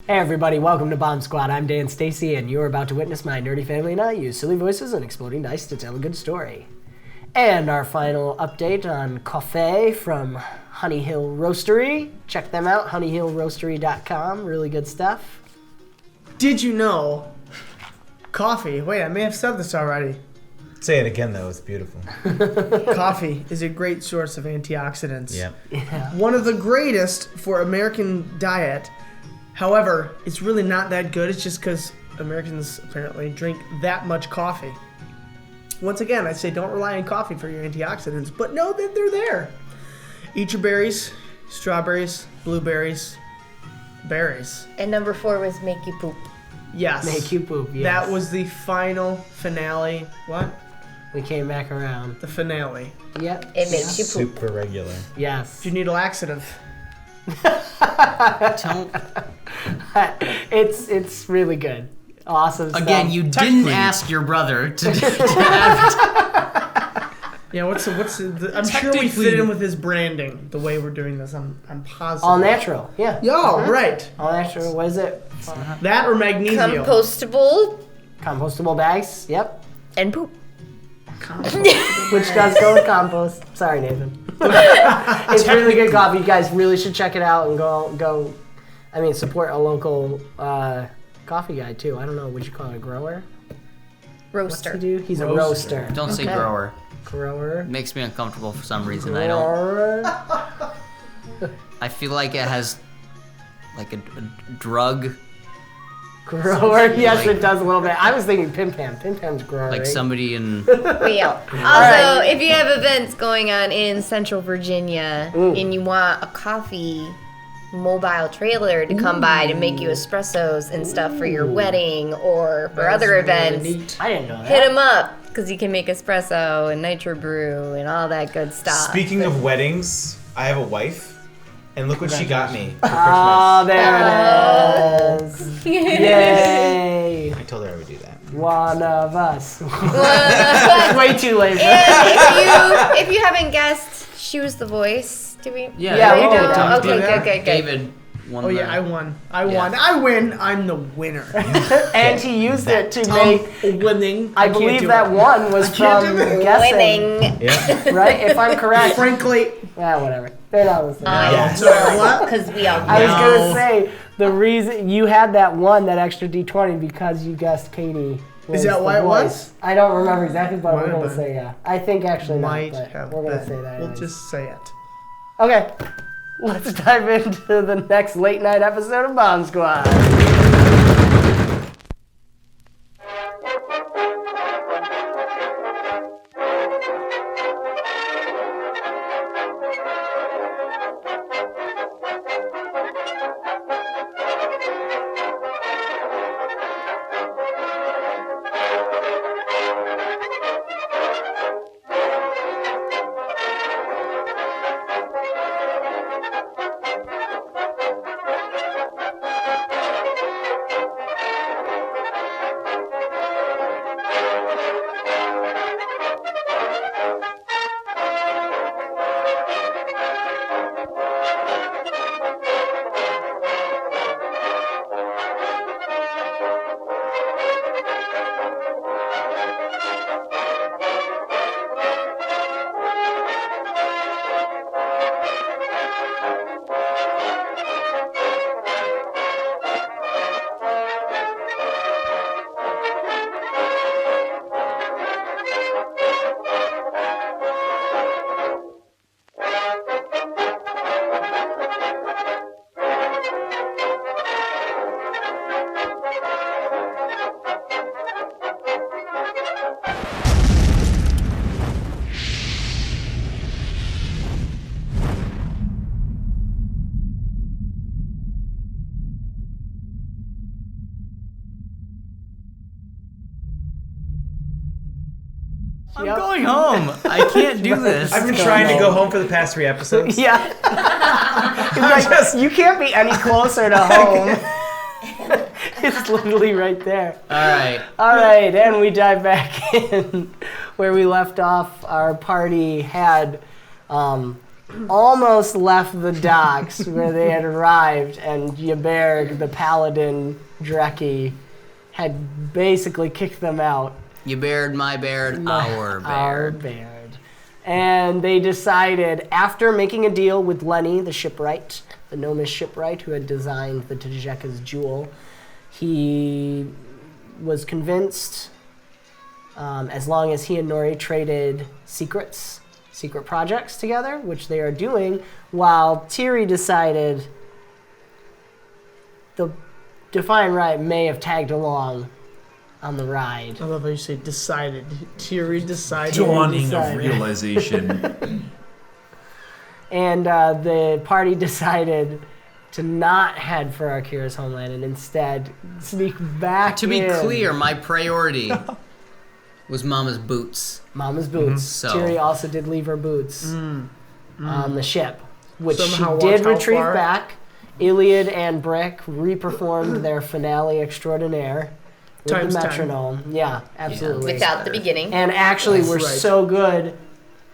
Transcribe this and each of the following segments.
Hey everybody, welcome to BombSquad. I'm Dan Stacy, and you're about to witness my nerdy family and I use silly voices and exploding dice to tell a good story. And our final update on coffee from Honey Hill Roastery. Check them out, honeyhillroastery.com. Really good stuff. Did you know coffee, wait, I may have said this already. Say it again, though. It's beautiful. Coffee is a great source of antioxidants. Yep. Yeah. One of the greatest for American diet. However, it's really not that good. It's just because Americans apparently drink that much coffee. Once again, I say don't rely on coffee for your antioxidants, but know that they're there. Eat your berries, strawberries, blueberries, berries. And number 4 was make you poop. Yes. Make you poop, yes. That was the final finale. What? We came back around. The finale. Yep. It makes you poop. Super regular. Yes. If you need a laxative. Don't. It's really good. Awesome stuff. Again, you didn't ask your brother to have Yeah, what's the I'm sure we fit in with his branding, the way we're doing this. I'm positive. All natural, yeah. Yo, right. All natural, what is it? That or magnesium. Compostable Compostable bags, yep. and poop. Which does go with compost. Sorry, Nathan. It's really good coffee. You guys really should check it out and go. I mean, support a local coffee guy too. I don't know. Would you call it a grower? What's he Roaster. do? He's a roaster. Don't say Okay. grower. Grower. It makes me uncomfortable for some reason. I don't. Grower. I feel like it has like a drug, Grower. Yes, it does a little bit. I was thinking Pim Pam. Pim Pam's grower. like right? somebody in. Real. Also, if you have events going on in Central Virginia and you want a coffee mobile trailer to come by to make you espressos and stuff for your wedding or for other events, I didn't know that. hit him up because you can make espresso and nitro brew and all that good stuff. Speaking of weddings, I have a wife, and look what she got me for Oh, Christmas. there it is. Yay. I told her I would do that. One of us. But Way too late. if you haven't guessed, she was the voice. Did we? Yeah, we did. Oh, Did we do that? okay, good. David won. Oh yeah, I won. I win. I'm the winner. And he used it to make. Winning. I can't believe do that it. one was can't from do it. guessing. Winning. Yeah. Right? If I'm correct. Frankly, Whatever. They're not listening. Yes. what? Because we all I was know. going to say, the reason you had that extra D20 because you guessed Katie. Is that the why it voice. was? I don't remember exactly, but Might we're going have to been. say yeah. I think actually Might not, but have we're going to been. say that We'll anyways. just say it. Okay, let's dive into the next late night episode of Bomb Squad. I'm going home. I can't do this. I've been trying to go home for the past 3 episodes. Yeah. You can't be any closer to home. It's literally right there. All right, and we dive back in where we left off. Our party had almost left the docks where they had arrived, and Yaberg, the paladin Dreki, had basically kicked them out. You bared, my bared, our Our bared. bared. And they decided, after making a deal with Lenny, the shipwright, the gnomish shipwright who had designed the Tajeka's jewel, he was convinced, as long as he and Nori traded secret projects together, which they are doing, while Tiri decided the Defiant Riot may have tagged along on the ride. I love how you say decided. Tiri decided. Dawning of realization. And the party decided to not head for Arkeero's homeland and instead sneak back To be in. clear, my priority was Mama's boots. Mama's boots. So- Tiri also did leave her boots on the ship, which Somehow she did watch how retrieve far. back. Ilyad and Brick re-performed their finale extraordinaire with Times the 10. metronome. Yeah, absolutely. Without the beginning. And actually, we're right. so good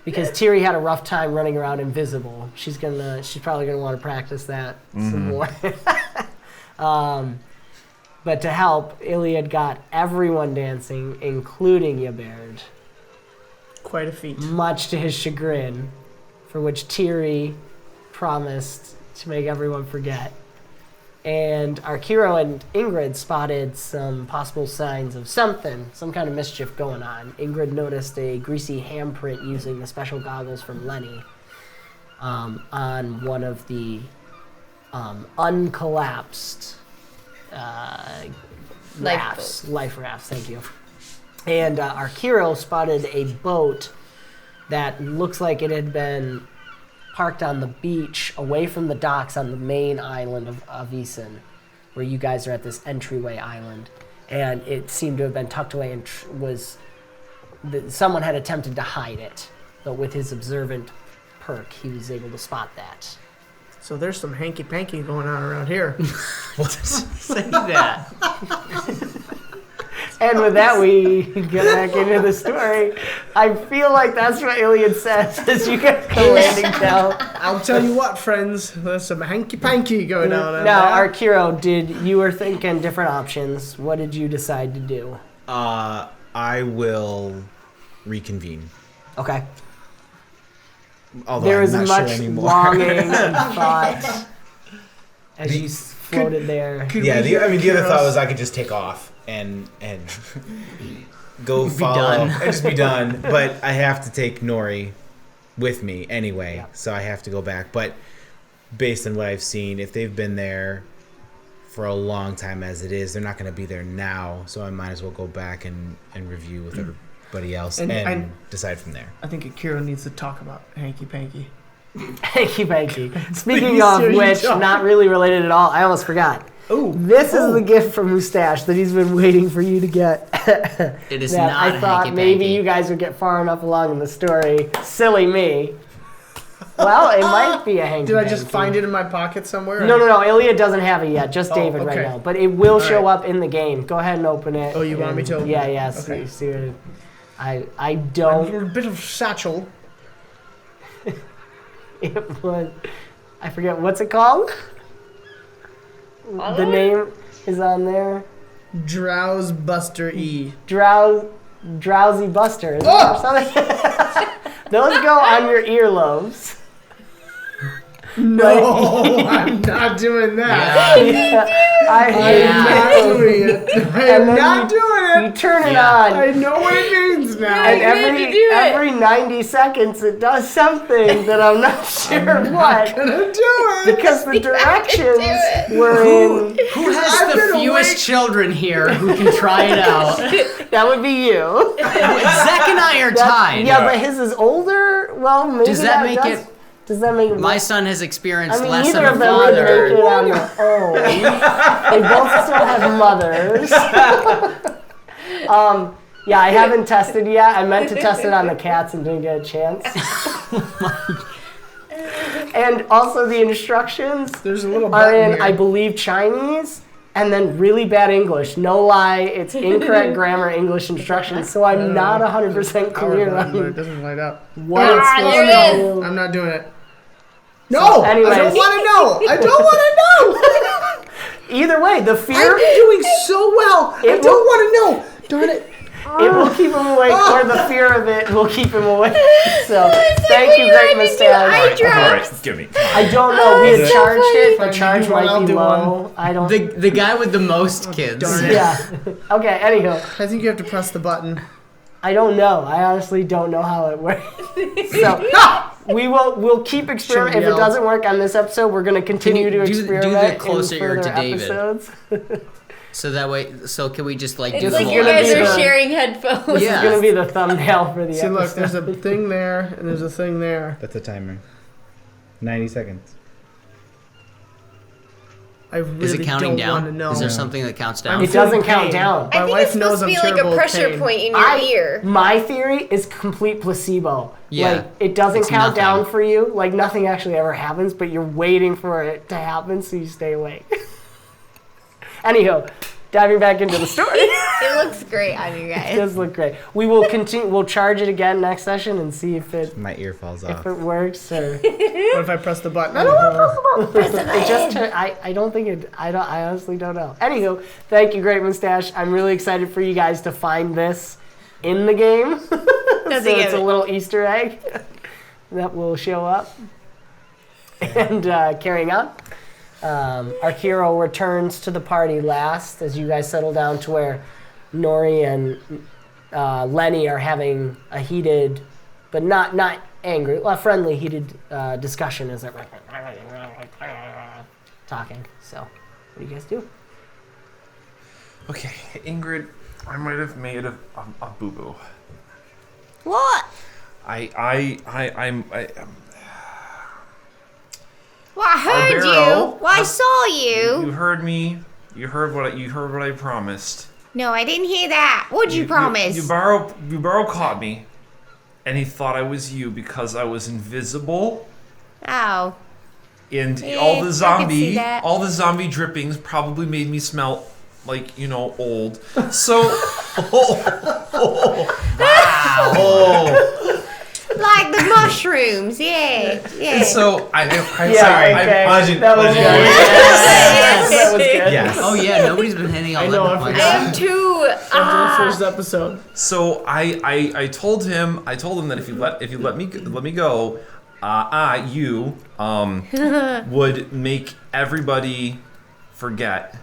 because Tiri had a rough time running around invisible. She's probably gonna want to practice that some more. But to help, Ilyad got everyone dancing, including Yaberg, Quite a feat. much to his chagrin, for which Tiri promised to make everyone forget. And Arkeero and Ingrid spotted some possible signs of some kind of mischief going on. Ingrid noticed a greasy handprint using the special goggles from Lenny on one of the uncollapsed life rafts. Thank you. And Arkeero spotted a boat that looks like it had been parked on the beach away from the docks on the main island of Avisen, where you guys are at this entryway island. And it seemed to have been tucked away and someone had attempted to hide it. But with his observant perk, he was able to spot that. So there's some hanky-panky going on around here. Say that. And with that, we get back into the story. I feel like that's what Ilyad says as you guys go landing down. I'll tell you what, friends. There's some hanky-panky going on. Now, Arkeero, you were thinking different options. What did you decide to do? I will reconvene. Okay. Although There I'm was not much sure anymore. longing and thought as you floated there. Yeah, the other thought was I could just take off and go follow and just be done. But I have to take Nori with me anyway, so I have to go back. But based on what I've seen, if they've been there for a long time as it is, they're not going to be there now. So I might as well go back and review with everybody else and decide from there. I think Arkeero needs to talk about hanky-panky. Hanky-panky. Speaking Please, of sir, you which, don't. not really related at all, I almost forgot. Ooh. This is the gift from Moustache that he's been waiting for you to get. It is that not I thought hanky-panky. maybe you guys would get far enough along in the story. Silly me. Well, it might be a hanky. Did I just find it in my pocket somewhere? No. Ilyad doesn't have it yet. Just Oh, David right okay. now. But it will show right. up in the game. Go ahead and open it. Oh, you want me to open Yeah, it? yeah. Okay. See what I A don't. bit of satchel. It was. I forget what's it called. The name is on there. Drowse Buster E. Drowsy Buster. Is it Oh! or something? Those go on your earlobes. No, I'm not doing that. I'm I'm not doing it. I'm then not doing You it. turn it Yeah. I on, know what it means now. and you have to do it. every 90 seconds it does something that I'm not sure I'm what. gonna do it. Because the You have to directions do it. were in. Who has I've the been fewest awake. children here who can try it out? That would be you. Zach and I are tied. Yeah, but his is older. Well, maybe Does that make does, it- Does that make it? My son has experienced I mean, less neither than a of them would make father. it on their own. They both still have mothers. Yeah, I haven't tested yet. I meant to test it on the cats and didn't get a chance. And also the instructions There's a little are button in, here. I believe, Chinese, and then really bad English. No lie, it's incorrect grammar English instructions, so I'm not 100% Power clear button, but it on doesn't light up. what it's Ah, supposed there to it do. I'm not doing it. No, anyways. I don't want to know. I don't want to know. Either way, the fear. I'm doing so well. I don't want to know. Darn it. It will keep him awake, or the fear of it will keep him awake. So, thank you, Great Moustache. All right, give me. I don't know. We had so charged it. The Fine, charge you do one, might I'll be do low. I don't. The guy with the most kids. Darn it. Yeah. Okay. Anyhow, I think you have to press the button. I don't know. I honestly don't know how it works. So we'll keep experimenting. If it yelled. doesn't work on this episode, we're going to continue to do the experiment closer in ear further to David. episodes. So that way, so can we just like It's do This like is you gonna guys be are the- sharing headphones. This Yeah. is going to be the thumbnail for the See, episode. look, there's a thing there, and there's a thing there. That's a timer. 90 seconds. I really Is it counting don't want to down? know. Is there something that counts down? It doesn't count pain. down. I My think wife it's knows supposed to be I'm like a terrible at pressure pain. point in your ear. My theory is complete placebo. Yeah, Like, it doesn't it's count nothing. down for you. Like, nothing actually ever happens, but you're waiting for it to happen so you stay awake. Anyhow, diving back into the story. It looks great on you It guys. does look great. We will continue. We'll charge it again next session and see if it My ear falls off. works or. What if I press the button? It just. I don't think it. I honestly don't know. Anywho, thank you, Great Moustache. I'm really excited for you guys to find this in the game. So it's a little Easter egg that will show up. And carrying on. Arkeero returns to the party last as you guys settle down to where Nori and Lenny are having a heated, but not angry, a friendly heated discussion as they're talking. So, what do you guys do? Okay, Ingrid, I might have made a boo-boo. What? I'm Well, I heard Arkeero, you. Well, I saw You you. heard me. You heard what I promised. No, I didn't hear that. What'd you promise? Yubaro caught me, and he thought I was you because I was invisible, Oh. and Yeah, all I the can see that. zombie drippings probably made me smell like old. So, Like the mushrooms, yeah. so I Sorry, okay. That was good. Yes. That was good. Yes. Oh yeah, nobody's been hitting all I know, that I points. forgot. I'm too. The first episode. So I told him that if you let me go, you would make everybody forget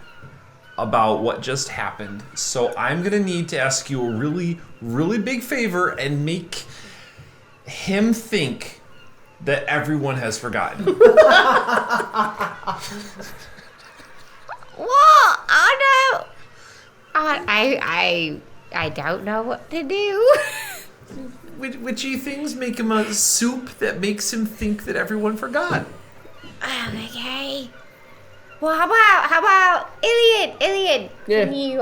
about what just happened. So I'm gonna need to ask you a really, really big favor and make him think that everyone has forgotten. What? I don't. I don't know what to do. Whichy things make him a soup that makes him think that everyone forgot. Okay. Well, how about Ilyad? Ilyad, Yeah. can you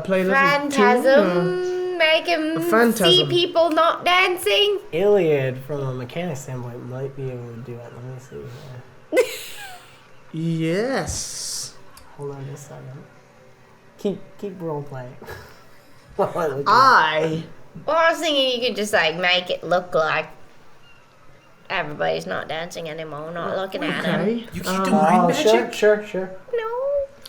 Play a little phantasm? Make him see phantasm. people not dancing? Ilyad, from a mechanic standpoint, might be able to do it. Let me see. Yes. Hold on just a second. Keep role playing. I Well, I was thinking you could just like make it look like everybody's not dancing anymore, not looking at him. okay. You can't do mind magic. Sure. No.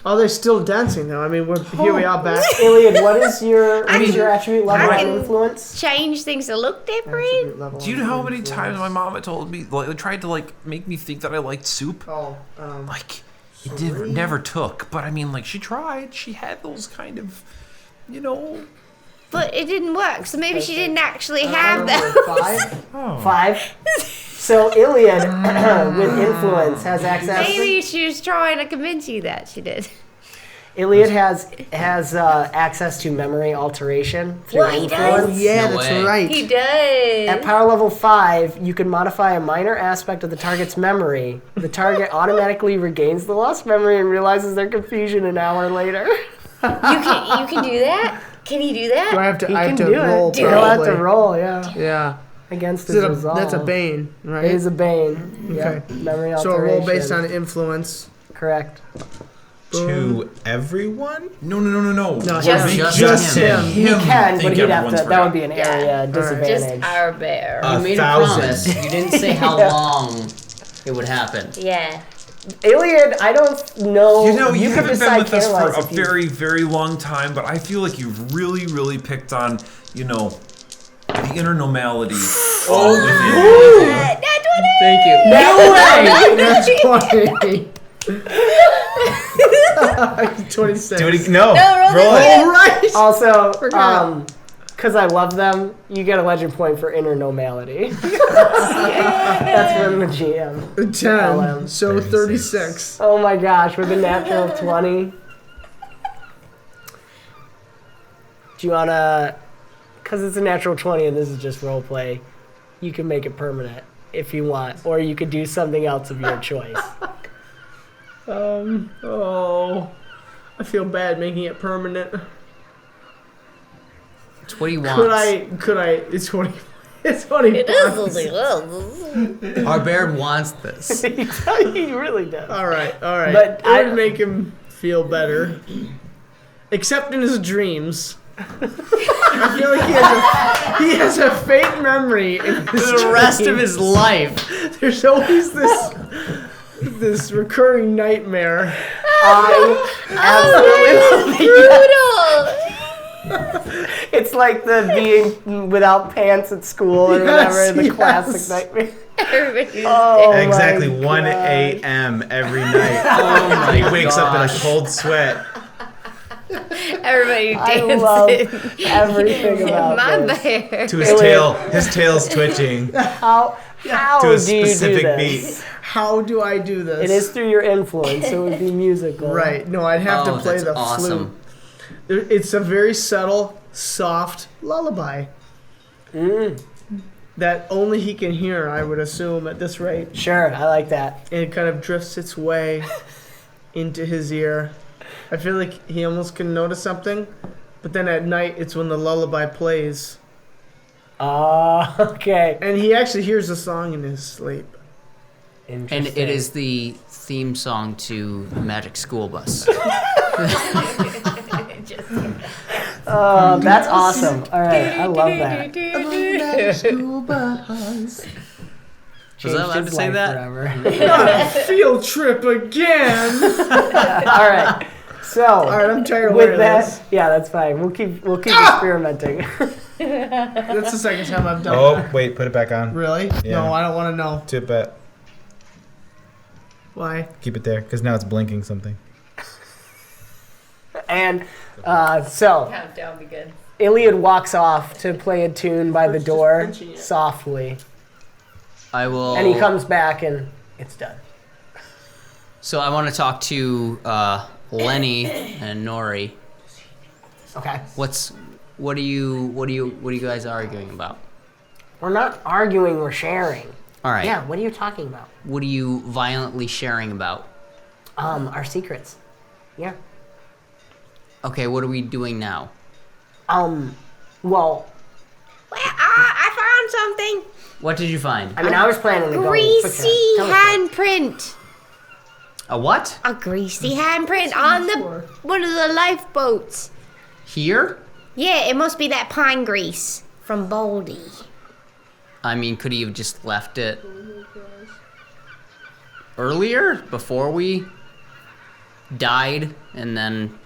Oh, they're still dancing though. I mean, here we are back. Ilyad, what is your attribute level I and can- influence? Change things to look different. Do you know how many times my mom had told me, tried to make me think that I liked soup? Oh, It never took, but I mean, she tried. She had those kind of, But it didn't work, so maybe she didn't actually have them. 5? 5? So Ilyad, with influence, has access. Maybe she was trying to convince you that she did. Ilyad has access to memory alteration through What, he does? influence. yeah, No that's way. right. He does. At power level 5, you can modify a minor aspect of the target's memory. The target automatically regains the lost memory and realizes their confusion an hour later. You can do that? Can he do that? Do I have to? He I can have to do roll. it. You'll have to probably. roll, yeah, Yeah. against Is his it resolve. that's a bane, right? It is a bane. Okay. Yep. Memory So alteration. a roll based on influence. Correct. to everyone? No. Just him. He can, but think he'd have everyone's to. That would forgotten. be an area disadvantage. Just our bear. You made 1,000. a promise. You didn't say how long it would happen. Yeah. Ilyad, I don't know. You know, you could haven't been decide with us for Caroline a if you- very, very long time, but I feel like you've really, really picked on, the inner normality. Thank you. No way! That's 26. Do it. No. roll Roll it it. All right. Also, Forgot. because I love them, you get a legend point for inner normality. That's from the GM. 10. So 36. Oh my gosh, with a natural 20. Do you wanna? Because it's a natural 20 and this is just roleplay, you can make it permanent if you want, or you could do something else of your choice. I feel bad making it permanent. 21. Could I, it's 20. It's 20. It is only Our bear wants this. He really does. All right. But It would make him feel better. Except in his dreams. I feel like he has a faint memory in his The rest of dreams. his life. There's always this recurring nightmare. brutal. It's like the being without pants at school or whatever, the classic nightmare. Everybody's Oh my Exactly 1 gosh. a.m. every night. Oh my He wakes up in a cold sweat. Everybody I dancing. love everything about My this. bear. To his tail. His tail's twitching. How To a do you do specific this? beat. How do I do this? It is through your influence, so it would be musical. Right. No, I'd have to play that's the awesome. flute. It's a very subtle, soft lullaby that only he can hear, I would assume, at this rate. Sure, I like that. And it kind of drifts its way into his ear. I feel like he almost can notice something, but then at night it's when the lullaby plays. Okay. And he actually hears the song in his sleep. And it is the theme song to Magic School Bus. That's awesome. All right, I love that. Was I allowed to say that? Not a field trip again! All right. So, Alright, I'm tired of with wearing that, this. yeah, that's fine. We'll keep experimenting. That's the second time I've done Oh, that. wait. Put it back on. Really? Yeah. No, I don't want to know. Tip it. Why? Keep it there, because now it's blinking something. And so, Countdown be good. Ilyad walks off to play a tune by the door softly, I will. and he comes back and it's done. So I want to talk to Lenny and Nori. Okay. What are you guys arguing about? We're not arguing, we're sharing. All right. Yeah, what are you talking about? What are you violently sharing about? Our secrets. Yeah. Okay, what are we doing now? Well, I found something. What did you find? I mean, I was planning to go Greasy Tell us handprint. A what? A greasy handprint on one of the lifeboats. Here? Yeah, it must be that pine grease from Baldy. I mean, could he have just left it earlier, before we died and then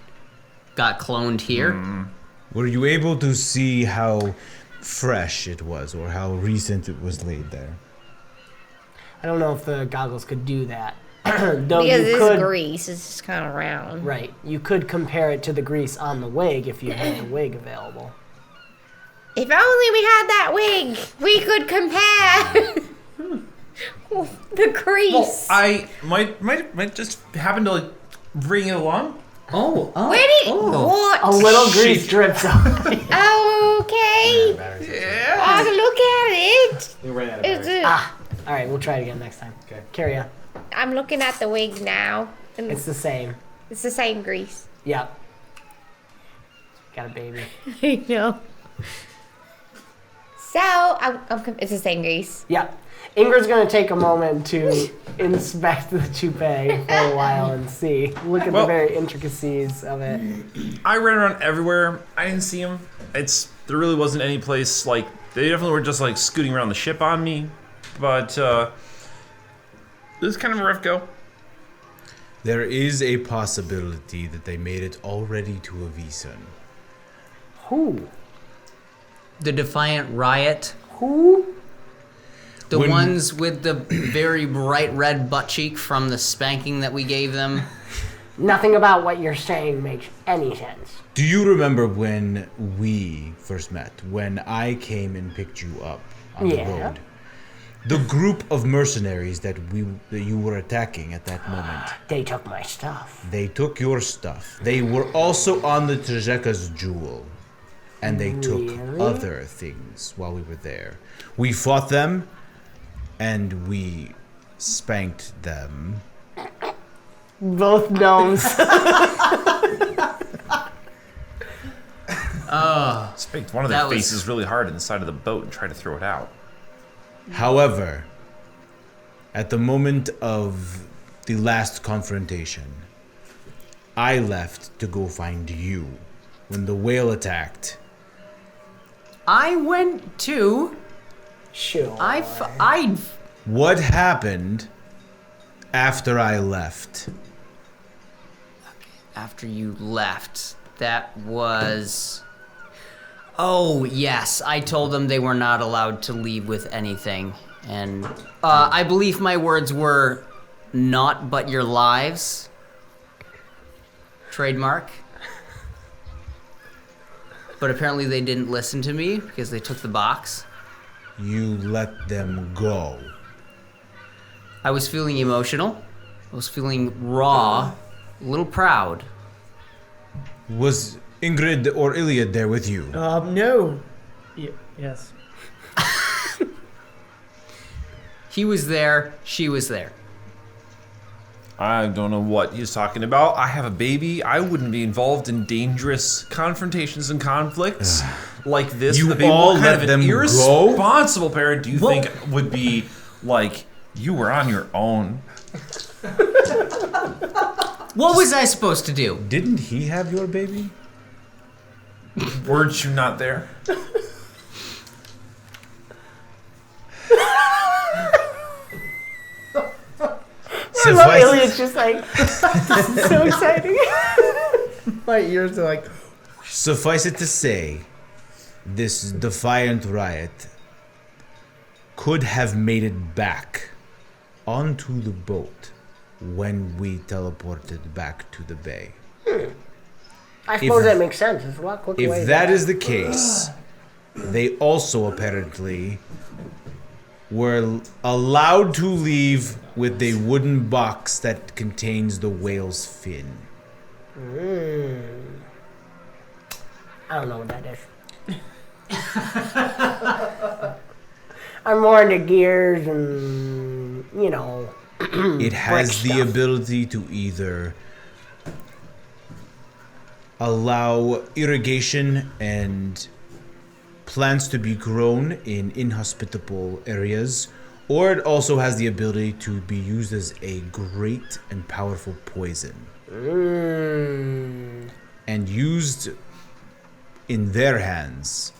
got cloned here? Were you able to see how fresh it was or how recent it was laid there? I don't know if the goggles could do that. Though Because you this could, grease is just kind of round. right, you could compare it to the grease on the wig if you had the wig available. If only we had that wig, we could compare the grease. Well, I might just happen to like bring it along. Oh. Where did what? A little grease drips out. Okay. Oh, look at it. All right, we'll try it again next time. Okay. Carry on. I'm looking at the wig now, and It's the same. it's the same grease. Yep. Got a baby. I know. So, it's the same, Grace. Yeah. Ingrid's going to take a moment to inspect the toupee for a while and see. Look at the very intricacies of it. I ran around everywhere. I didn't see him. There really wasn't any place, like, they definitely were just, like, scooting around the ship on me. But, it was kind of a rough go. There is a possibility that they made it already to Avison. Who? The Defiant Riot. Who? The ones with the very bright red butt cheek from the spanking that we gave them. Nothing about what you're saying makes any sense. Do you remember when we first met? When I came and picked you up on the road? The group of mercenaries that you were attacking at that moment. They took my stuff. They took your stuff. They were also on the Trzeska's jewel. And they took other things while we were there. We fought them, and we spanked them. Both gnomes. Spanked one of their faces really hard in the side of the boat and tried to throw it out. However, at the moment of the last confrontation, I left to go find you when the whale attacked. I went too. Sure. What happened after I left? After you left, that was... Oh, yes. I told them they were not allowed to leave with anything. And I believe my words were, "not but your lives." Trademark. But apparently they didn't listen to me because they took the box. You let them go. I was feeling emotional. I was feeling raw, a little proud. Was Ingrid or Ilyad there with you? No. Yes. He was there, she was there. I don't know what he's talking about. I have a baby. I wouldn't be involved in dangerous confrontations and conflicts like this. You the baby, all what let kind of them an go? irresponsible parent do you think would be like, you were on your own? What was I supposed to do? Didn't he have your baby? Weren't you not there? I love Ilyad's just like, this is so exciting. My ears are like... Suffice it to say, this Defiant Riot could have made it back onto the boat when we teleported back to the bay. I suppose that makes sense. It's a lot quicker way. If that is the case, they also apparently were allowed to leave with a wooden box that contains the whale's fin. I don't know what that is. I'm more into gears and, you know. It has the ability to either allow irrigation and plants to be grown in inhospitable areas, or it also has the ability to be used as a great and powerful poison. And used in their hands,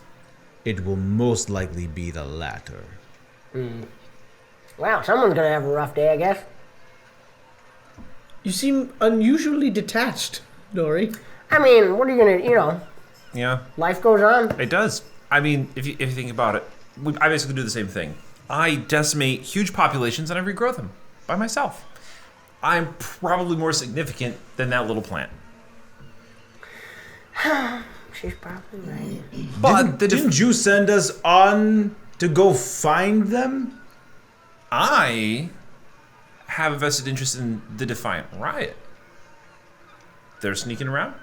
it will most likely be the latter. Wow, someone's gonna have a rough day, I guess. You seem unusually detached, Nori. I mean, what are you gonna, you know? Yeah. Life goes on. It does. I mean, if you think about it, I basically do the same thing. I decimate huge populations and I regrow them by myself. I'm probably more significant than that little plant. She's probably right. But Didn't you send us on to go find them? I have a vested interest in the Defiant Riot. They're sneaking around.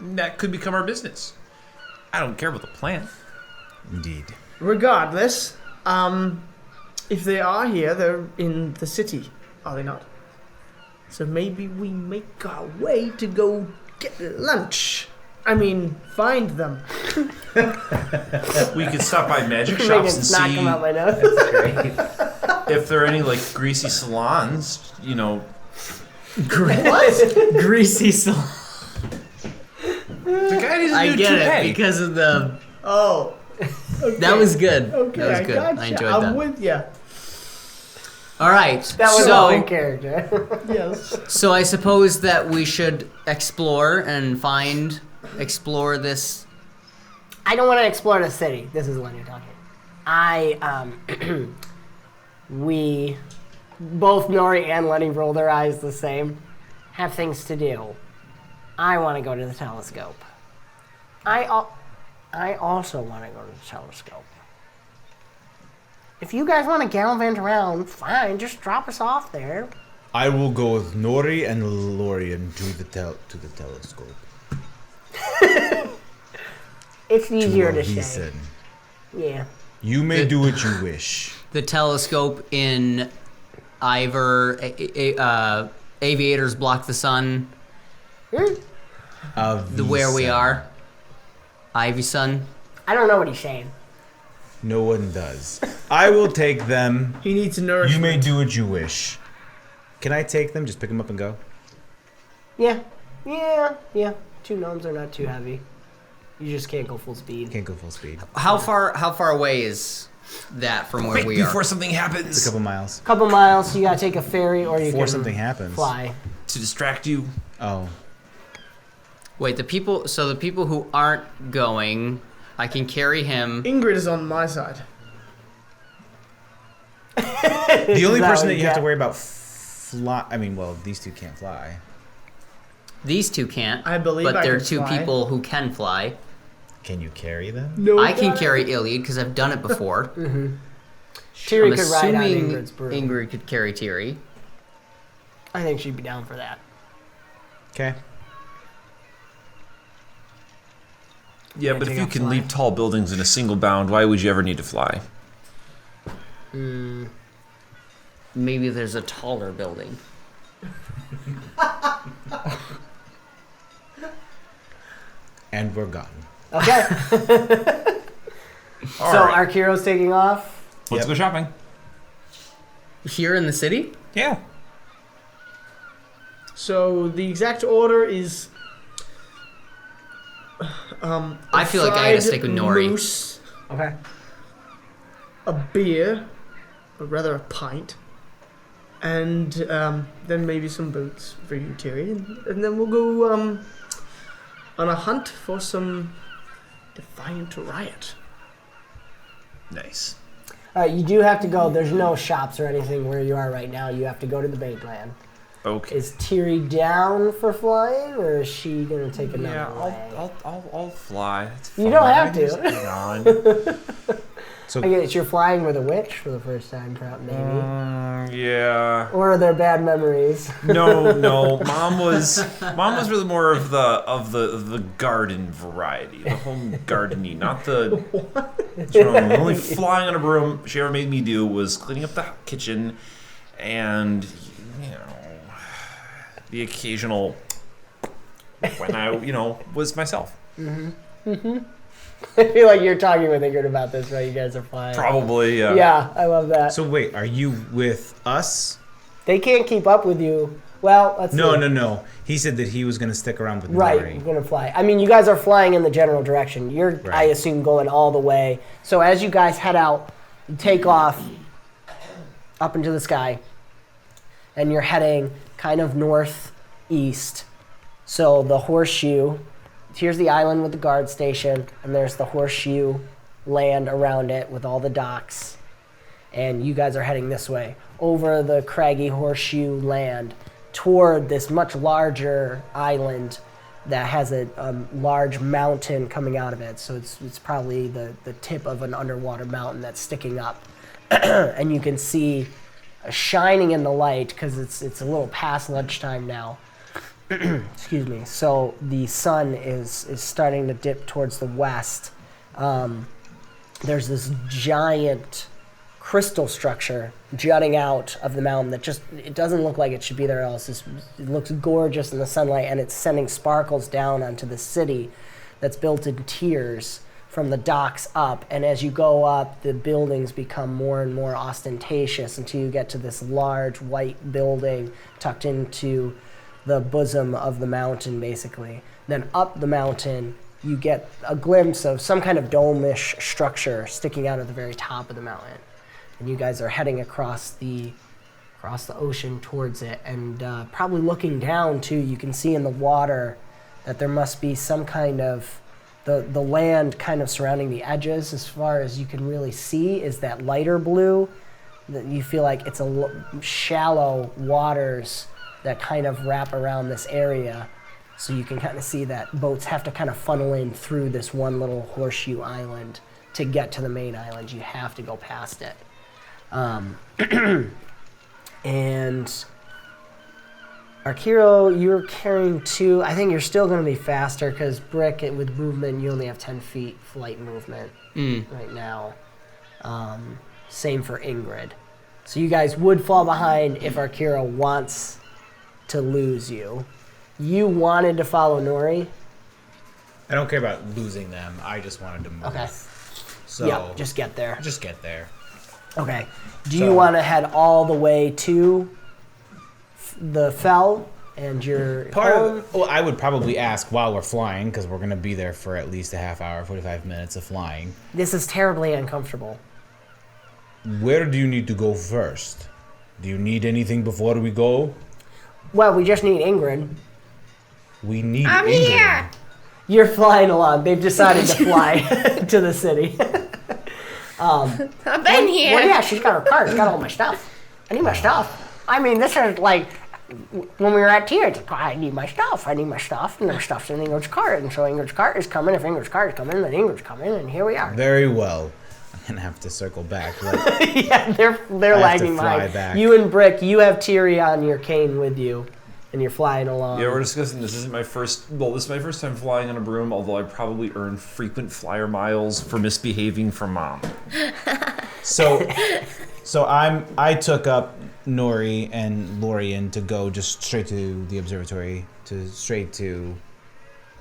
That could become our business. I don't care about the plant. Indeed. Regardless, if they are here, they're in the city, are they not? So maybe we make our way to go get lunch. I mean, find them. We could stop by magic Make shops it and snot see come out my nose. if there are any like greasy salons. You know, Greasy salon. the guy needs a I new get it toupee. because of the. Oh. Okay. That was good. Okay, That was good. gotcha. I enjoyed I'm that. with you. All right. That was all in so, character. Yes. so I suppose that we should explore and explore this. I don't want to explore the city. This is when you're talking. We, both Nori and Lenny roll their eyes the same, have things to do. I want to go to the telescope. I also want to go to the telescope. If you guys want to gallivant around, fine, just drop us off there. I will go with Nori and Lorian to the telescope. It's easier to he say. said. Yeah. You may do what you wish. The telescope in Aviators Block the Sun, where we are. Ivy Sun. I don't know what he's saying. No one does. I will take them. He needs nourishment. You may do what you wish. Can I take them? Just pick them up and go? Yeah. 2 gnomes are not too heavy. You just can't go full speed. Can't go full speed. How far away is that from where Quick, we are? before something It's a happens couple miles. Couple miles, you gotta take a ferry or you Before can something happens. fly. to distract you. Oh. Wait, the people who aren't going, I can carry him. Ingrid is on my side. The only that person what that you you have to got? worry about I mean, well, these two can't fly. These two can't. I believe But I there are can 2 fly. people who can fly. Can you carry them? No, I can carry Ilyad because I've done it before. Tyri I'm could ride on assuming Ingrid's broom. Ingrid could carry Tyri. I think she'd be down for that. Okay. Yeah, but if take you off can fly. leap tall buildings in a single bound, why would you ever need to fly? Maybe there's a taller building. And we're gone. Okay. All So right, Arkeero's taking off. let's go shopping. Here in the city? Yeah. So the exact order is. I feel like I gotta stick with Nori. Moose, Okay. a beer, or rather a pint, and then maybe some boots for you, Terry, and then we'll go on a hunt for some Defiant Riot. Nice. You do have to go. There's no shops or anything where you are right now. You have to go to the Baitland. Okay. Is Tyri down for flying, or is she gonna take another Yeah, way? I'll fly. It's You don't fine. have to. Just hang on. I guess you're flying with a witch for the first time, maybe. Yeah. Or are there bad memories? No. Mom was really more of the garden variety, the home gardening, not the. What's wrong? The only flying on a broom she ever made me do was cleaning up the kitchen, and the occasional when I was myself. I feel like you're talking with Ingrid about this, right? You guys are flying. Probably. Yeah. Yeah, I love that. So wait, are you with us? They can't keep up with you. Well, let's see. No. He said that he was going to stick around with Right, Nori. you're gonna fly. I mean, you guys are flying in the general direction. You're, I Right. assume, going all the way. So as you guys head out, you take off up into the sky, and you're heading kind of northeast. So the horseshoe, here's the island with the guard station, and there's the horseshoe land around it with all the docks. And you guys are heading this way, over the craggy horseshoe land, toward this much larger island that has a large mountain coming out of it. So it's probably the tip of an underwater mountain that's sticking up. And you can see shining in the light, because it's a little past lunchtime now. Excuse me. So the sun is starting to dip towards the west. There's this giant crystal structure jutting out of the mountain that it doesn't look like it should be there else. It looks gorgeous in the sunlight, and it's sending sparkles down onto the city. that's built in tiers from the docks up, and as you go up, the buildings become more and more ostentatious until you get to this large white building tucked into the bosom of the mountain, basically. Then up the mountain, you get a glimpse of some kind of dome-ish structure sticking out at the very top of the mountain. And you guys are heading across the ocean towards it, and probably looking down, too, you can see in the water that there must be some kind of the land kind of surrounding the edges, as far as you can really see, is that lighter blue. That you feel like it's shallow waters that kind of wrap around this area. So you can kind of see that boats have to kind of funnel in through this one little horseshoe island to get to the main island. You have to go past it. And Arkeero, you're carrying 2. I think you're still going to be faster because Brick, with movement, you only have 10 feet flight movement right now. Same for Ingrid. So you guys would fall behind if Arkeero wants to lose you. You wanted to follow Nori? I don't care about losing them. I just wanted to move. Okay. So yeah, just get there. Just get there. Okay. Do you want to head all the way to the fell and your home? Well, I would probably ask while we're flying, because we're going to be there for at least a half hour, 45 minutes of flying. This is terribly uncomfortable. Where do you need to go first? Do you need anything before we go? Well, we just need Ingrid. We need I'm Ingrid. here. You're flying along. They've decided to fly to the city. I've been here. Well, yeah, she's got her car. She's got all my stuff. I need my stuff. I mean, this is like when we were at Tears. I need my stuff. I need my stuff. And their stuff's in Ingrid's cart. And so Ingrid's cart is coming. If Ingrid's cart is coming, then Ingrid's coming. And here we are. Very well. I'm going to have to circle back. Yeah, they're lagging behind. Back. You and Brick, you have Tiri on your cane with you. And you're flying along. Yeah, we're discussing this isn't my first. Well, this is my first time flying on a broom. Although I probably earn frequent flyer miles for misbehaving from Mom. So I took up Nori and Lorian to go just straight to the observatory, straight to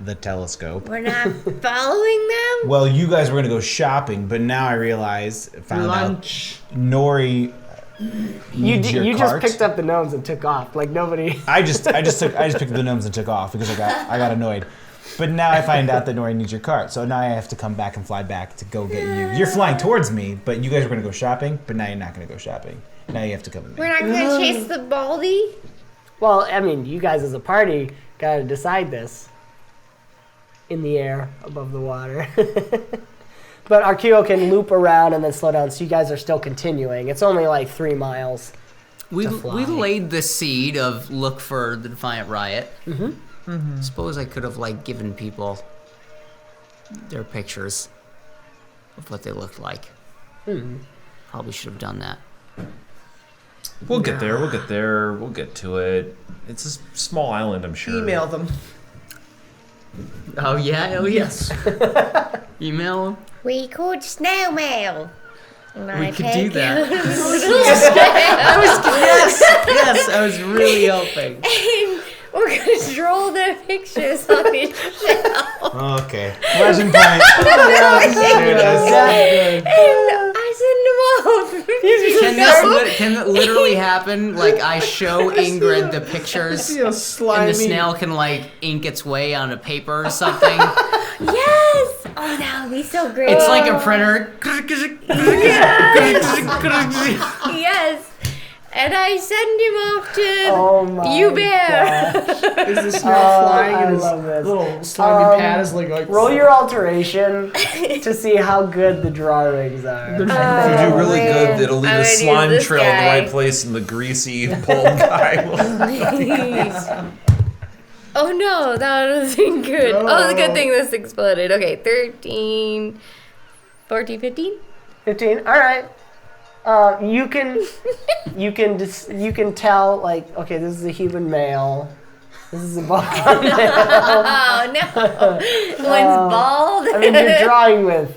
the telescope. We're not following them? Well, you guys were gonna go shopping, but now I found out Nori. You your just cart. picked up the gnomes and took off like nobody. I just picked up the gnomes and took off because I got annoyed. But now I find out that Nori needs your cart, so now I have to come back and fly back to go get you. You're flying towards me, but you guys were gonna go shopping, but now you're not gonna go shopping. Now you have to come with me. We're not gonna chase the Baldy? Well, I mean, you guys as a party gotta decide this. In the air, above the water. But Arkeero can loop around and then slow down, so you guys are still continuing. It's only like 3 miles. We laid the seed of look for the Defiant Riot. Suppose I could have given people their pictures of what they looked like. Probably should have done that. We'll get there. We'll get to it. It's a small island, I'm sure. Email them. Oh yeah, oh yes. Email them. We could snail mail. We could do that. Yes, I was really hoping. And we're gonna draw their pictures on his shelf. Okay. Legend point. There it is. And I send them off. Can that literally happen? Like I show Ingrid the pictures, You know, and slimy. the snail can ink its way on a paper or something. Yes! Oh, that would be so great. It's like a printer. Yes. And I send him off to Oh my you bear. gosh. Is the snail flying I and his love this. little slimy pad is like Roll your alteration to see how good the drawings are. If you do really man. good, it'll leave I'm a gonna slime use this trail in the guy. right place, and the greasy pole guy will. Oh no, that wasn't good. Oh, it's a good thing this exploded. Okay, 13, 14, 15? 15. All right. You can tell okay, this is a human male. This is a bald male. Oh no, one's bald. I mean, you're drawing with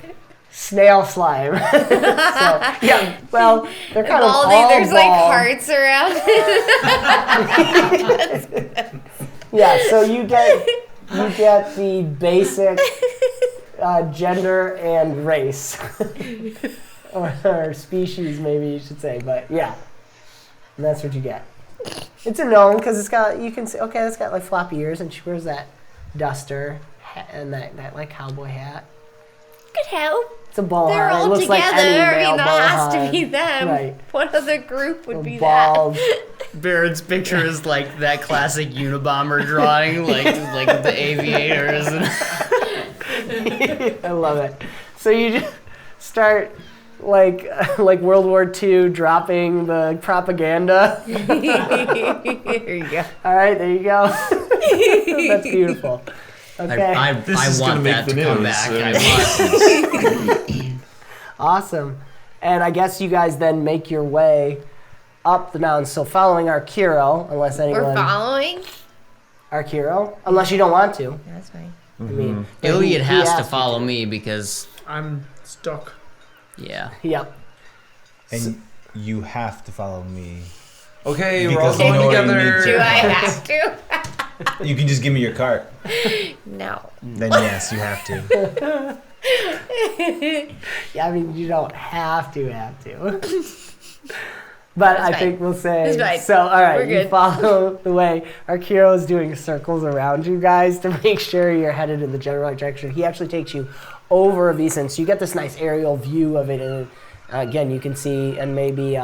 snail slime. So yeah, well, they're kind of Baldy, all there's bald. hearts around it. Yeah, so you get the basic gender and race. or species, maybe you should say. But yeah, and that's what you get. It's a gnome because it's got, you can say, okay, it's got like floppy ears, and she wears that duster hat and that like cowboy hat. Could help. It's a ball They're high. It all looks together. like any I male mean, that ball has high. to be them. Right. What other group would be Bald. that? Barrett's picture is like that classic Unabomber drawing, like the aviators. I love it. So you just start like World War II dropping the propaganda. Here you go. All right, there you go. That's beautiful. Okay. I is want gonna make that the to come news. back. I I must. Awesome. And I guess you guys then make your way up the mountain. So following Arkeero, unless anyone... We're following? Arkeero? Unless you don't want to. That's fine. I mean... Ilyad he has to asked you follow me because, I'm stuck. yeah. Yep. And you have to follow me. Okay, we're all Because going Nori together. needs Do it. I have to? You can just give me your cart. No. Then yes, you have to. Yeah, I mean, you don't have to. But I fine. think we'll say... It's fine. So, all right, We're you good. follow the way. Arkeero is doing circles around you guys to make sure you're headed in the general direction. He actually takes you over Avicen, so you get this nice aerial view of it. And again, you can see, and maybe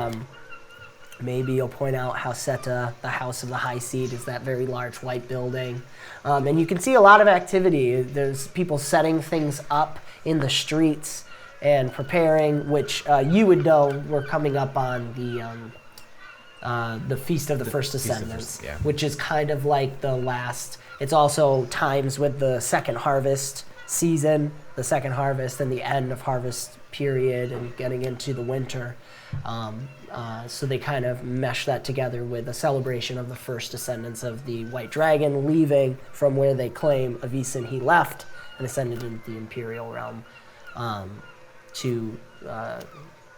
you'll point out how Seta, the House of the High Seat, is that very large white building. And you can see a lot of activity. There's people setting things up in the streets and preparing, which you would know we're coming up on the Feast of the First Descendants, yeah. which is kind of like the last. It's also times with the second harvest season, the second harvest, and the end of harvest period, and getting into the winter. So they kind of mesh that together with a celebration of the first descendants of the White Dragon leaving from where they claim Avicen he left and ascended into the Imperial realm to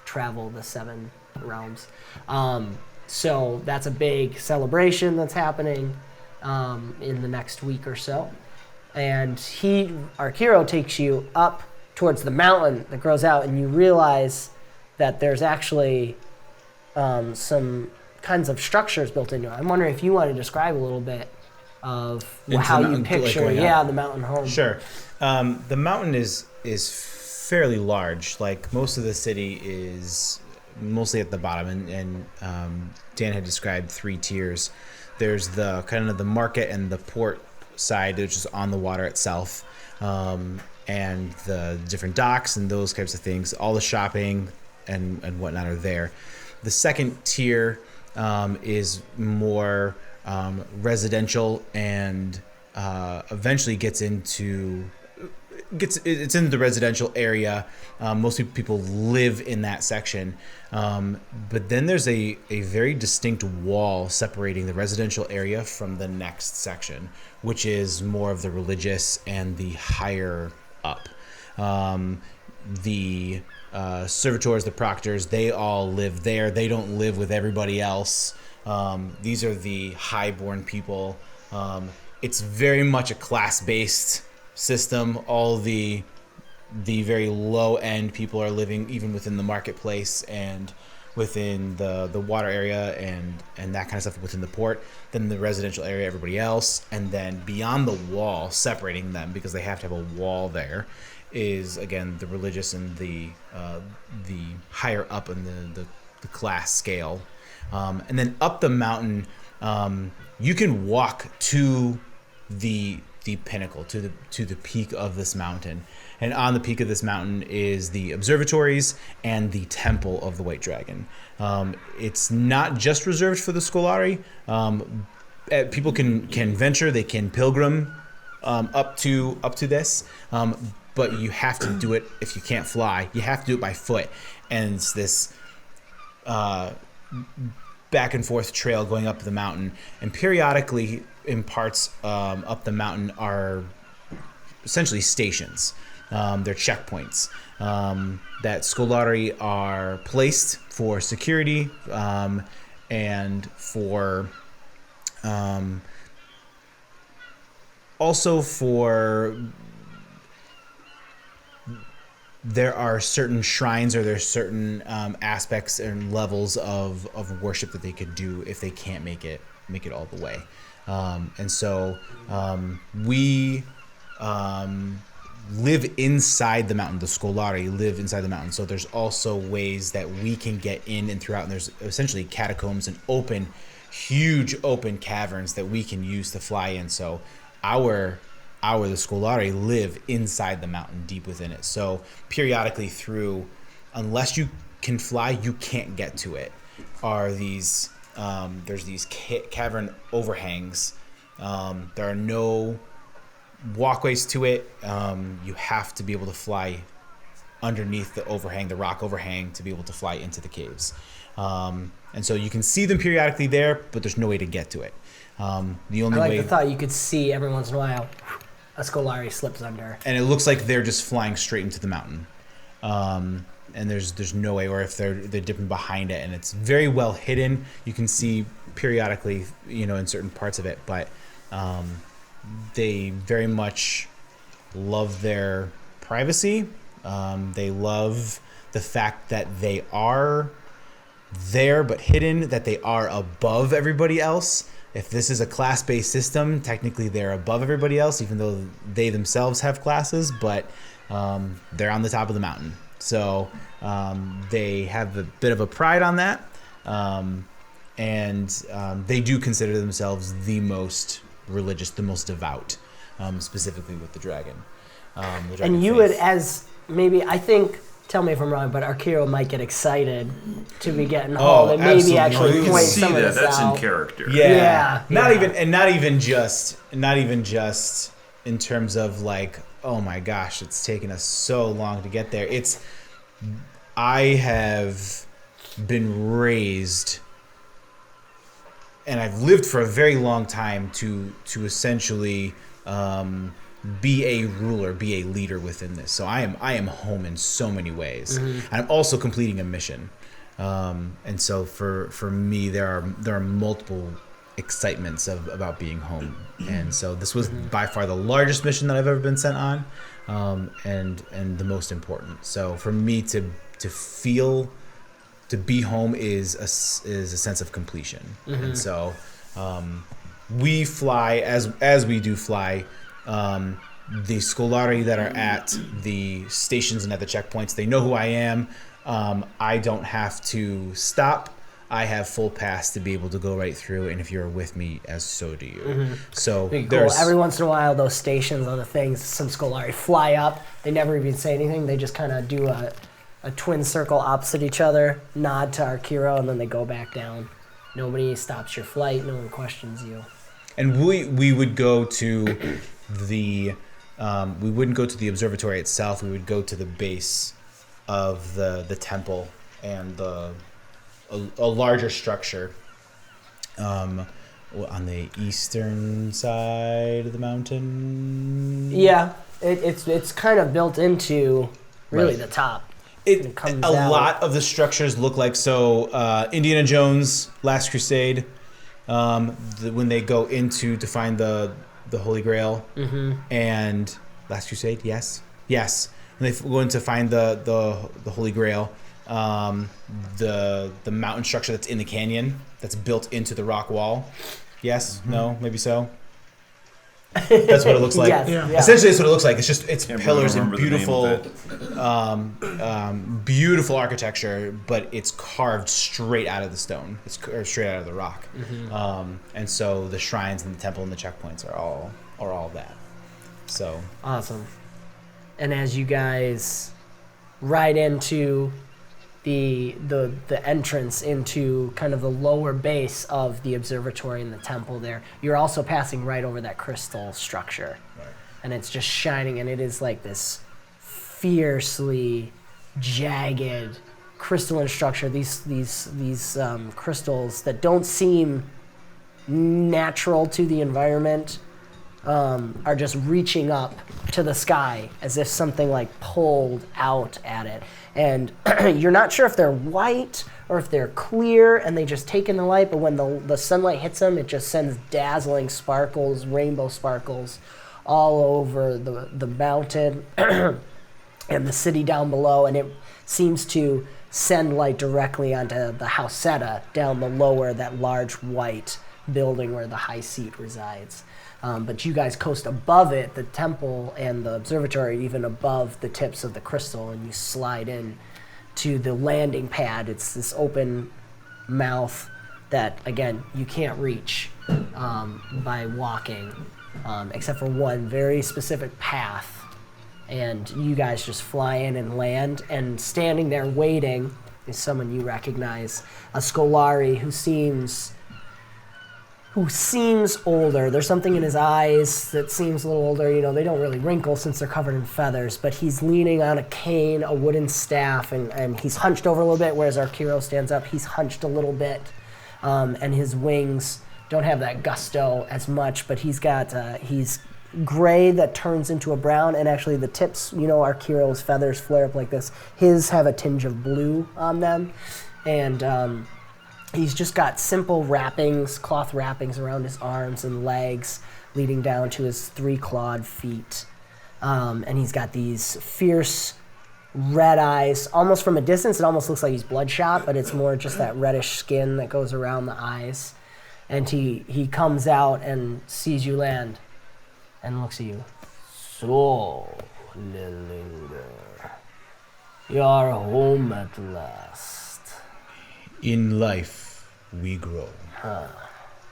travel the 7 realms. So that's a big celebration that's happening in the next week or so. And Arkeero takes you up towards the mountain that grows out, and you realize that there's actually some kinds of structures built into it. I'm wondering if you want to describe a little bit of Into how the you mountain, like picture, going up? the mountain home. Sure. The mountain is fairly large. Like most of the city is mostly at the bottom, and Dan had described 3 tiers. There's the kind of the market and the port side, which is on the water itself, and the different docks and those types of things. All the shopping and whatnot are there. The second tier is more residential, and eventually it's into the residential area. Most people live in that section, but then there's a very distinct wall separating the residential area from the next section, which is more of the religious and the higher up. The servitors, the proctors, they all live there. They don't live with everybody else. These are the high-born people. It's very much a class-based system. All the very low-end people are living even within the marketplace and within the water area and that kind of stuff within the port. Then the residential area, everybody else. And then beyond the wall, separating them, because they have to have a wall there, is again the religious and the higher up in the class scale. And then up the mountain, you can walk to the pinnacle, to the peak of this mountain. And on the peak of this mountain is the observatories and the temple of the White Dragon. It's not just reserved for the Scolari. People can venture, they can pilgrim up to this, but you have to do it. If you can't fly, you have to do it by foot. And it's this back and forth trail going up the mountain, and periodically in parts up the mountain are essentially stations. They're checkpoints that Scolari are placed for security and for also for there are certain shrines or there's certain aspects and levels of worship that they could do if they can't make it all the way. And so we live inside the mountain. The Scolari live inside the mountain. So there's also ways that we can get in and throughout. And there's essentially catacombs and huge open caverns that we can use to fly in. So the Scolari live inside the mountain, deep within it. So periodically unless you can fly, you can't get to it. There's these cavern overhangs. There are no walkways to it. You have to be able to fly underneath the overhang, the rock overhang, to be able to fly into the caves. And so you can see them periodically there, but there's no way to get to it. The only way. The thought you could see every once in a while a Scolari slips under. And it looks like they're just flying straight into the mountain. And there's no way, or if they're dipping behind it, and it's very well hidden. You can see periodically, in certain parts of it, but they very much love their privacy. They love the fact that they are there but hidden, that they are above everybody else. If this is a class-based system, technically they're above everybody else, even though they themselves have classes, but they're on the top of the mountain. So they have a bit of a pride on that, and they do consider themselves the most religious, the most devout, specifically with the dragon. And you would, I think, tell me if I'm wrong, but Arkeero might get excited to be getting home and maybe actually you point can see some of that. this That's out. in character. Not even just in terms of like, oh my gosh, it's taken us so long to get there. I have been raised, and I've lived for a very long time to essentially be a ruler, be a leader within this. So I am home in so many ways. And I'm also completing a mission. And so for me, there are multiple excitements about being home. And so this was by far the largest mission that I've ever been sent on, and the most important. So for me to be home is a sense of completion. And so we fly as we do fly. The Scolari that are at the stations and at the checkpoints, they know who I am. I don't have to stop. I have full pass to be able to go right through, and if you're with me, so do you. So there's every once in a while, those stations on the things, some Scolari fly up. They never even say anything. They just kind of do a twin circle opposite each other, nod to Arkeero, and then they go back down. Nobody stops your flight. No one questions you. And we would go to we wouldn't go to the observatory itself. We would go to the base of the temple and a larger structure on the eastern side of the mountain. Yeah, it's kind of built into really the top. It comes a lot of the structures look like Indiana Jones, Last Crusade. When they go into to find the Holy Grail, and Last Crusade, yes. When they go in to find the Holy Grail, the mountain structure that's in the canyon, that's built into the rock wall. Yes, no, maybe so. That's what it looks like. Yes, yeah. Essentially, that's what it looks like. It's just pillars and beautiful, beautiful architecture, but it's carved straight out of the stone. It's straight out of the rock. And so the shrines and the temple and the checkpoints are all that. So awesome. And as you guys ride into the entrance into kind of the lower base of the observatory and the temple there, you're also passing right over that crystal structure. Right. And it's just shining, and it is like this fiercely jagged crystalline structure. These crystals that don't seem natural to the environment are just reaching up to the sky as if something like pulled out at it. And you're not sure if they're white or if they're clear and they just take in the light, but when the sunlight hits them, it just sends dazzling sparkles, rainbow sparkles all over the mountain. and the city down below, and it seems to send light directly onto the Hauseta down the lower, that large white building where the High Seat resides. But you guys coast above it, the temple and the observatory, even above the tips of the crystal, and you slide in to the landing pad. It's this open mouth that, again, you can't reach by walking, except for one very specific path. And you guys just fly in and land, and standing there waiting is someone you recognize, a Scolari who seems older. There's something in his eyes that seems a little older. You know, they don't really wrinkle since they're covered in feathers, but he's leaning on a cane, a wooden staff, and he's hunched over a little bit, whereas Arkeero stands up. He's hunched a little bit, and his wings don't have that gusto as much, but he's gray that turns into a brown, and actually the tips, you know, Arkeero's feathers flare up like this. His have a tinge of blue on them, and he's just got simple wrappings, cloth wrappings around his arms and legs, leading down to his 3-clawed feet. And he's got these fierce red eyes. Almost from a distance, it almost looks like he's bloodshot, but it's more just that reddish skin that goes around the eyes. And he comes out and sees you land and looks at you. So, Lillinger, you're home at last. In life, we grow.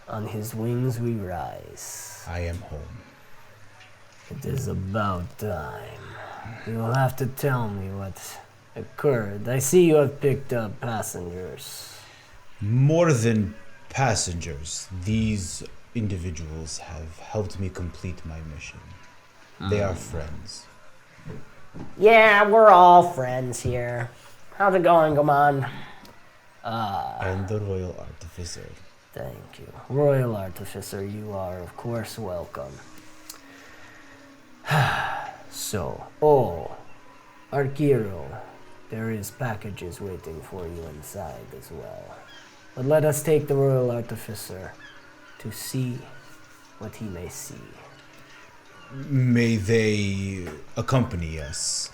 On his wings we rise. I am home. It is about time. You'll have to tell me what occurred. I see you have picked up passengers. More than passengers, these individuals have helped me complete my mission. They are friends. Yeah, we're all friends here. How's it going, Gaman? I am the Royal Artificer. Thank you. Royal Artificer, you are, of course, welcome. So, Arkeero, there is packages waiting for you inside as well. But let us take the Royal Artificer to see what he may see. May they accompany us.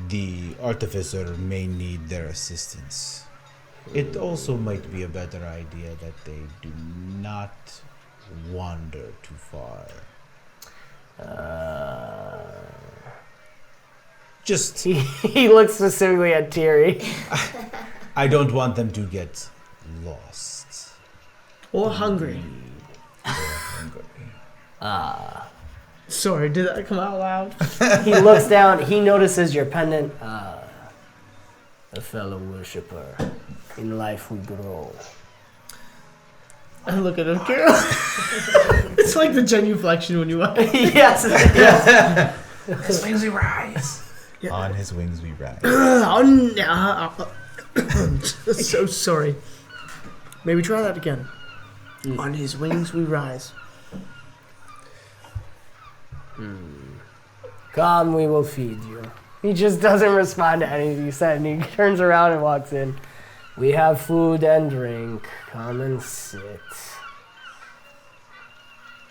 The Artificer may need their assistance. It also might be a better idea that they do not wander too far. Just... He looks specifically at Tiri. I don't want them to get lost. Or hungry. Sorry, did that come out loud? He looks down, he notices your pendant. A fellow worshipper. In life we grow. I look at him, Carol. It's like the genuflection when you walk. Yes. His wings we rise. Yeah. On his wings we ride. So sorry. Maybe try that again. On his wings we rise. Come, we will feed you. He just doesn't respond to anything you said, and he turns around and walks in. We have food and drink. Come and sit.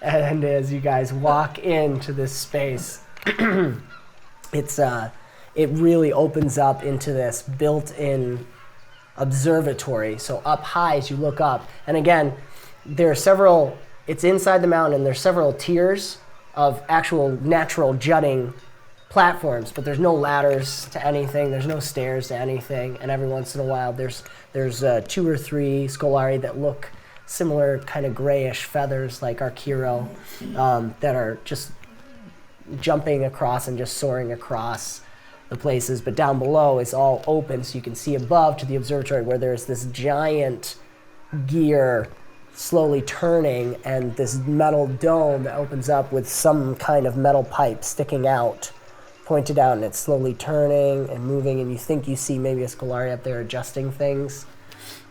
And as you guys walk into this space, it really opens up into this built-in observatory. So up high as you look up, and again, there are several, it's inside the mountain, and there's several tiers of actual natural jutting platforms, but there's no ladders to anything, there's no stairs to anything, and every once in a while there's 2 or 3 Scolari that look similar, kind of grayish feathers like Arkeero, that are just jumping across and just soaring across the places, but down below is all open, so you can see above to the observatory where there's this giant gear slowly turning and this metal dome that opens up with some kind of metal pipe sticking out, pointed out, and it's slowly turning and moving, and you think you see maybe a Scolari up there adjusting things.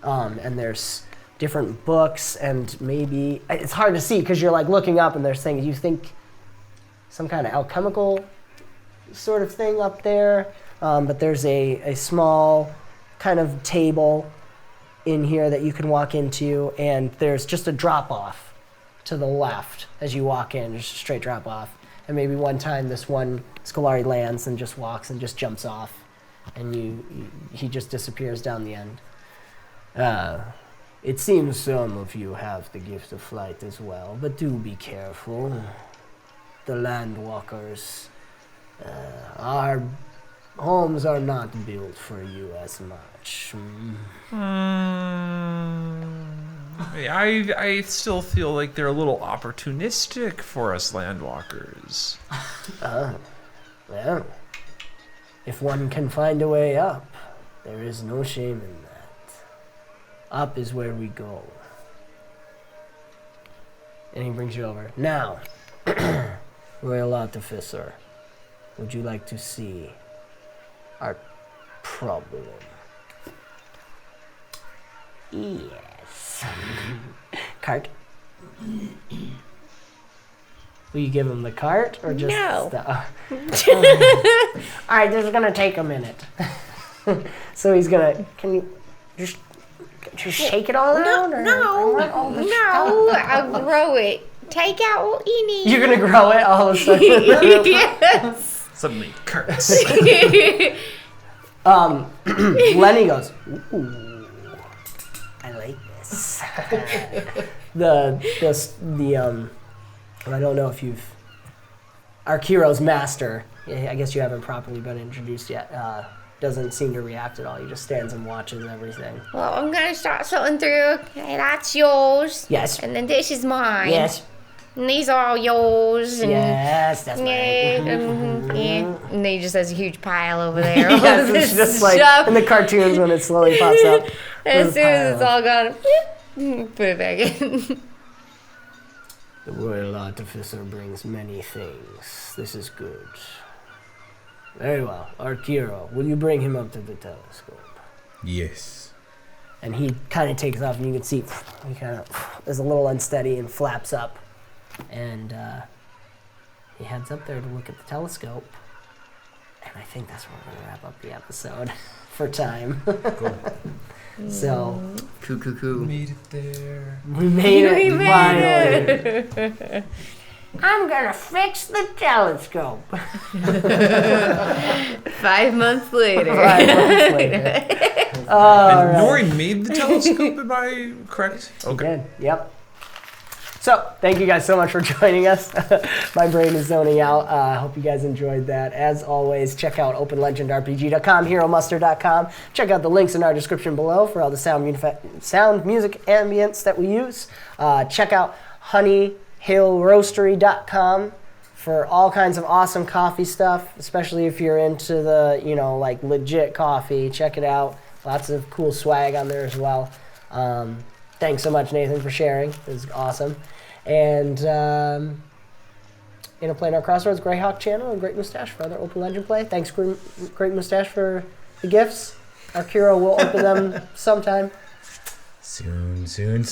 And there's different books, and maybe it's hard to see because you're like looking up and there's things you think some kind of alchemical sort of thing up there, but there's a small kind of table in here that you can walk into, and there's just a drop off to the left as you walk in, just a straight drop off. And maybe one time this one Scolari lands and just walks and just jumps off. And he just disappears down the end. It seems some of you have the gift of flight as well, but do be careful. The landwalkers, our homes are not built for you as much. I still feel like they're a little opportunistic for us landwalkers. Well, if one can find a way up, there is no shame in that. Up is where we go. And he brings you over. Now, Royal Artificer, would you like to see our problem? Yes. Cart. Will you give him the cart or just No. Alright, this is gonna take a minute. So he's gonna. Can you just shake it all out? Or No, I want all the I'll grow it. Take out what you need. You're gonna grow it all of a sudden. Yes. Suddenly, curts. Lenny goes, ooh, I like this. I don't know if you've Arkeero's master. I guess you haven't properly been introduced yet. Doesn't seem to react at all. He just stands and watches everything. Well, I'm gonna start sorting through. Okay, that's yours. Yes. And then this is mine. Yes. And these are all yours. And Yes, that's yeah, right. yeah. And then he just has a huge pile over there. Yes, it's just like in the cartoons when it slowly pops up. As soon as it's all gone, put it back in. The Royal Artificer brings many things. This is good. Very well. Arkeero, will you bring him up to the telescope? Yes. And he kind of takes off, and you can see he kind of is a little unsteady and flaps up. And he heads up there to look at the telescope. And I think that's where we're going to wrap up the episode for time. Cool. So, Coo. Made it there. we made it finally. it. I'm going to fix the telescope. 5 months later. 5 months later. All And right. Nori made the telescope, am I correct? Okay. Good. Yep. So, thank you guys so much for joining us. My brain is zoning out. I hope you guys enjoyed that. As always, check out openlegendrpg.com, heromuster.com. Check out the links in our description below for all the sound music ambience that we use. Check out honeyhillroastery.com for all kinds of awesome coffee stuff, especially if you're into the, like legit coffee. Check it out. Lots of cool swag on there as well. Thanks so much, Nathan, for sharing. It was awesome. And Inn of Planar Crossroads, Greyhawk channel, and Great Moustache for other Open Legend play. Thanks, Great Moustache, for the gifts. Arkeero will open them sometime. Soon. Soon.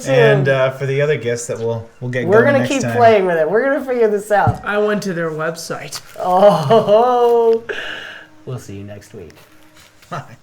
And for the other gifts that we'll get We're going going to next keep time. playing with it. We're going to figure this out. I went to their website. Oh, we'll see you next week. Bye.